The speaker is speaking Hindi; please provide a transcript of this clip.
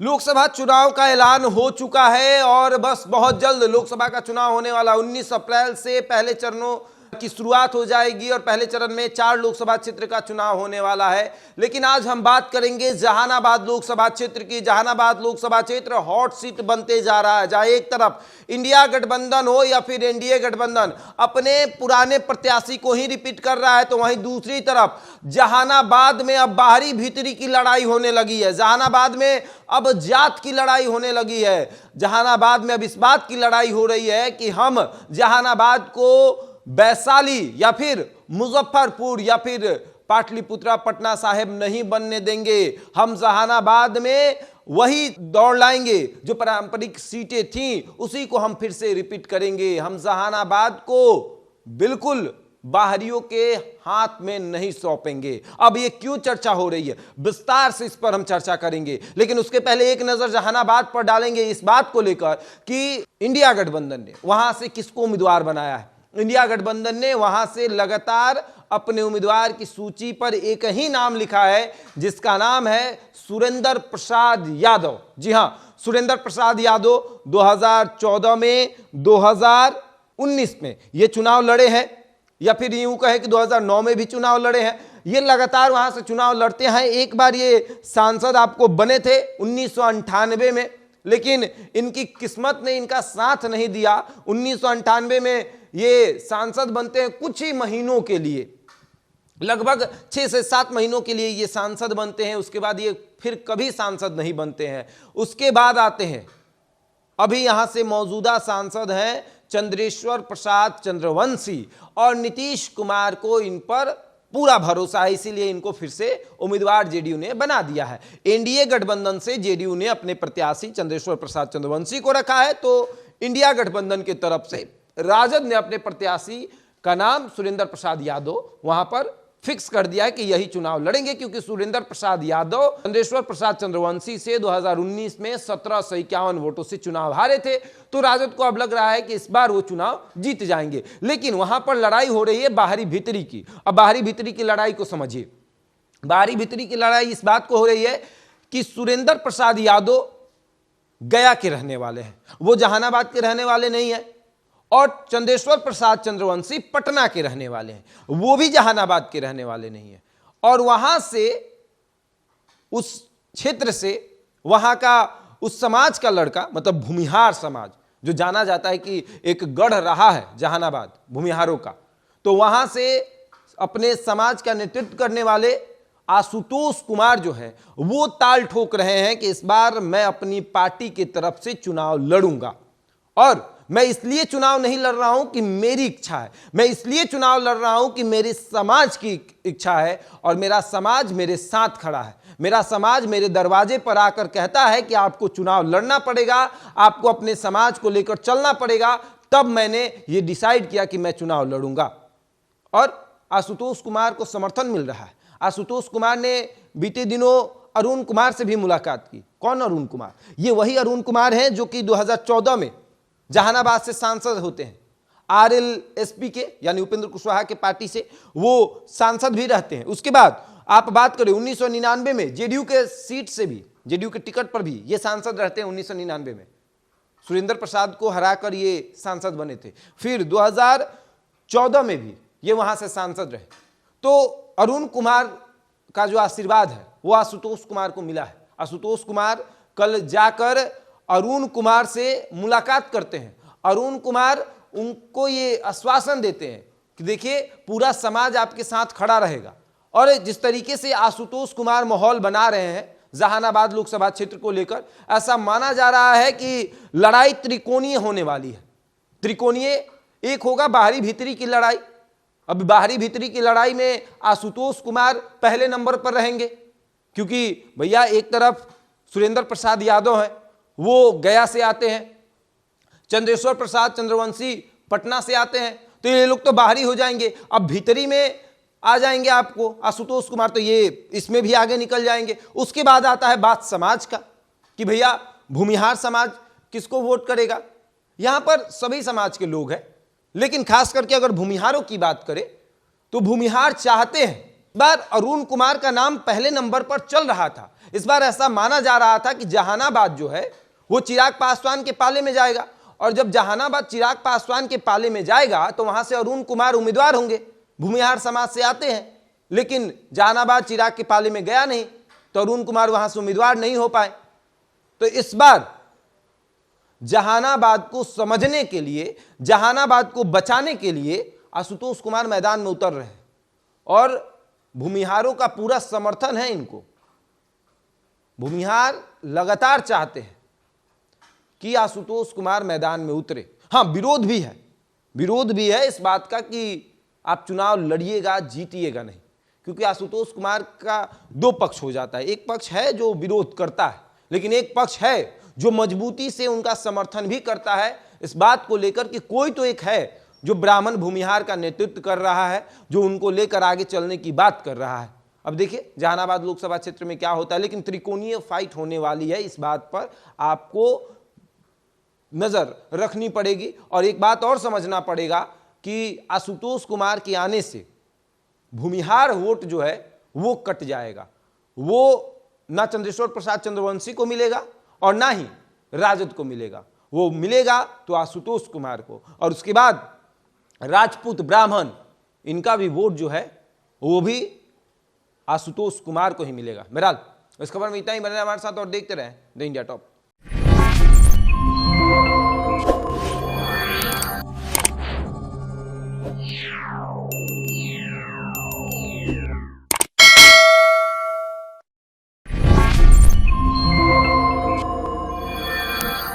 लोकसभा चुनाव का ऐलान हो चुका है और बस बहुत जल्द लोकसभा का चुनाव होने वाला 19 अप्रैल से पहले चरणों की शुरुआत हो जाएगी और पहले चरण में 4 लोकसभा क्षेत्र का चुनाव होने वाला है। लेकिन आज हम बात करेंगे जहानाबाद लोकसभा क्षेत्र की। जहानाबाद लोकसभा क्षेत्र हॉट सीट बनते जा रहा है, जहां एक तरफ इंडिया गठबंधन हो या फिर एनडीए गठबंधन अपने पुराने प्रत्याशी को ही रिपीट कर रहा है, तो वहीं दूसरी तरफ जहानाबाद में अब बाहरी भीतरी की लड़ाई होने लगी है। जहानाबाद में अब जात की लड़ाई होने लगी है। जहानाबाद में अब इस बात की लड़ाई हो रही है कि हम जहानाबाद को वैशाली या फिर मुजफ्फरपुर या फिर पाटलिपुत्रा पटना साहिब नहीं बनने देंगे। हम जहानाबाद में वही दौड़ लाएंगे जो पारंपरिक सीटें थीं, उसी को हम फिर से रिपीट करेंगे। हम जहानाबाद को बिल्कुल बाहरियों के हाथ में नहीं सौंपेंगे। अब ये क्यों चर्चा हो रही है, विस्तार से इस पर हम चर्चा करेंगे, लेकिन उसके पहले एक नजर जहानाबाद पर डालेंगे इस बात को लेकर कि इंडिया गठबंधन ने वहां से किसको उम्मीदवार बनाया है। इंडिया गठबंधन ने वहां से लगातार अपने उम्मीदवार की सूची पर एक ही नाम लिखा है, जिसका नाम है सुरेंद्र प्रसाद यादव। जी हां, सुरेंद्र प्रसाद यादव 2014 में, 2019 में ये चुनाव लड़े हैं, या फिर यूं कहे कि 2009 में भी चुनाव लड़े हैं। ये लगातार वहां से चुनाव लड़ते हैं। एक बार ये सांसद आपको बने थे 1998 में, लेकिन इनकी किस्मत ने इनका साथ नहीं दिया। 1998 में ये सांसद बनते हैं कुछ ही महीनों के लिए, लगभग 6 से 7 महीनों के लिए ये सांसद बनते हैं। उसके बाद ये फिर कभी सांसद नहीं बनते हैं। उसके बाद आते हैं अभी यहां से मौजूदा सांसद हैं चंद्रेश्वर प्रसाद चंद्रवंशी, और नीतीश कुमार को इन पर पूरा भरोसा है, इसीलिए इनको फिर से उम्मीदवार जेडीयू ने बना दिया है। एनडीए गठबंधन से जेडीयू ने अपने प्रत्याशी चंद्रेश्वर प्रसाद चंद्रवंशी को रखा है, तो इंडिया गठबंधन की तरफ से राजद ने अपने प्रत्याशी का नाम सुरेंद्र प्रसाद यादव वहां पर फिक्स कर दिया है कि यही चुनाव लड़ेंगे, क्योंकि सुरेंद्र प्रसाद यादव चंद्रेश्वर प्रसाद चंद्रवंशी से 2019 में 1751 वोटों से चुनाव हारे थे। तो राजद को अब लग रहा है कि इस बार वो चुनाव जीत जाएंगे। लेकिन वहां पर लड़ाई हो रही है बाहरी भीतरी की। अब बाहरी भीतरी की लड़ाई को समझिए। बाहरी भीतरी की लड़ाई इस बात को हो रही है कि सुरेंद्र प्रसाद यादव गया के रहने वाले हैं, वो जहानाबाद के रहने वाले नहीं है, और चंद्रेश्वर प्रसाद चंद्रवंशी पटना के रहने वाले हैं, वो भी जहानाबाद के रहने वाले नहीं है। और वहां से, उस क्षेत्र से, वहां का उस समाज का लड़का, मतलब भूमिहार समाज जो जाना जाता है कि एक गढ़ रहा है जहानाबाद भूमिहारों का, तो वहां से अपने समाज का नेतृत्व करने वाले आशुतोष कुमार जो है वो ताल ठोक रहे हैं कि इस बार मैं अपनी पार्टी की तरफ से चुनाव लड़ूंगा, और मैं इसलिए चुनाव नहीं लड़ रहा हूं कि मेरी इच्छा है, मैं इसलिए चुनाव लड़ रहा हूं कि मेरे समाज की इच्छा है, और मेरा समाज मेरे साथ खड़ा है। मेरा समाज मेरे दरवाजे पर आकर कहता है कि आपको चुनाव लड़ना पड़ेगा, आपको अपने समाज को लेकर चलना पड़ेगा। तब मैंने ये डिसाइड किया कि मैं चुनाव लड़ूंगा, और आशुतोष कुमार को समर्थन मिल रहा है। आशुतोष कुमार ने बीते दिनों अरुण कुमार से भी मुलाकात की। कौन अरुण कुमार? ये वही अरुण कुमार हैं जो कि 2014 में जहानाबाद से सांसद होते हैं। आरएलएसपी के यानी उपेंद्र कुशवाहा के पार्टी से वो सांसद भी रहते हैं। उसके बाद आप बात करें 1999 में जेडीयू के सीट से भी, जेडीयू के टिकट पर भी ये सांसद रहते हैं। 1999 में सुरेंद्र प्रसाद को हराकर ये सांसद बने थे। फिर 2014 में भी ये वहां से सांसद रहे। तो अरुण कुमार का जो आशीर्वाद है वो आशुतोष कुमार को मिला है। आशुतोष कुमार कल जाकर अरुण कुमार से मुलाकात करते हैं। अरुण कुमार उनको ये आश्वासन देते हैं कि देखिए पूरा समाज आपके साथ खड़ा रहेगा, और जिस तरीके से आशुतोष कुमार माहौल बना रहे हैं जहानाबाद लोकसभा क्षेत्र को लेकर, ऐसा माना जा रहा है कि लड़ाई त्रिकोणीय होने वाली है। त्रिकोणीय, एक होगा बाहरी भीतरी की लड़ाई। अब बाहरी भीतरी की लड़ाई में आशुतोष कुमार पहले नंबर पर रहेंगे, क्योंकि भैया एक तरफ सुरेंद्र प्रसाद यादव है, वो गया से आते हैं, चंद्रेश्वर प्रसाद चंद्रवंशी पटना से आते हैं, तो ये लोग तो बाहरी हो जाएंगे। अब भीतरी में आ जाएंगे आपको आशुतोष कुमार, तो ये इसमें भी आगे निकल जाएंगे। उसके बाद आता है बात समाज का कि भैया भूमिहार समाज किसको वोट करेगा। यहां पर सभी समाज के लोग हैं, लेकिन खास करके अगर भूमिहारों की बात करें तो भूमिहार चाहते हैं बार अरुण कुमार का नाम पहले नंबर पर चल रहा था, इस बार ऐसा माना जा रहा था कि जहानाबाद जो है वो चिराग पासवान के पाले में जाएगा, और जब जहानाबाद चिराग पासवान के पाले में जाएगा तो वहां से अरुण कुमार उम्मीदवार होंगे, भूमिहार समाज से आते हैं। लेकिन जहानाबाद चिराग के पाले में गया नहीं तो अरुण कुमार वहां से उम्मीदवार नहीं हो पाए। तो इस बार जहानाबाद को समझने के लिए, जहानाबाद को बचाने के लिए आशुतोष कुमार मैदान में उतर रहे हैं, और भूमिहारों का पूरा समर्थन है इनको। भूमिहार लगातार चाहते हैं कि आशुतोष कुमार मैदान में उतरे। हाँ, विरोध भी है इस बात का कि आप चुनाव लड़िएगा जीतिएगा नहीं, क्योंकि आशुतोष कुमार का दो पक्ष हो जाता है। एक पक्ष है जो विरोध करता है, लेकिन एक पक्ष है जो मजबूती से उनका समर्थन भी करता है इस बात को लेकर कि कोई तो एक है जो ब्राह्मण भूमिहार का नेतृत्व कर रहा है, जो उनको लेकर आगे चलने की बात कर रहा है। अब देखिए जहानाबाद लोकसभा क्षेत्र में क्या होता है, लेकिन त्रिकोणीय फाइट होने वाली है, इस बात पर आपको नजर रखनी पड़ेगी। और एक बात और समझना पड़ेगा कि आशुतोष कुमार के आने से भूमिहार वोट जो है वो कट जाएगा। वो ना चंद्रेश्वर प्रसाद चंद्रवंशी को मिलेगा और ना ही राजद को मिलेगा। वो मिलेगा तो आशुतोष कुमार को, और उसके बाद राजपूत ब्राह्मण इनका भी वोट जो है वो भी आशुतोष कुमार को ही मिलेगा। बहरहाल इस खबर में इतना ही। बने रहे हमारे साथ और देखते रहें द इंडिया टॉप।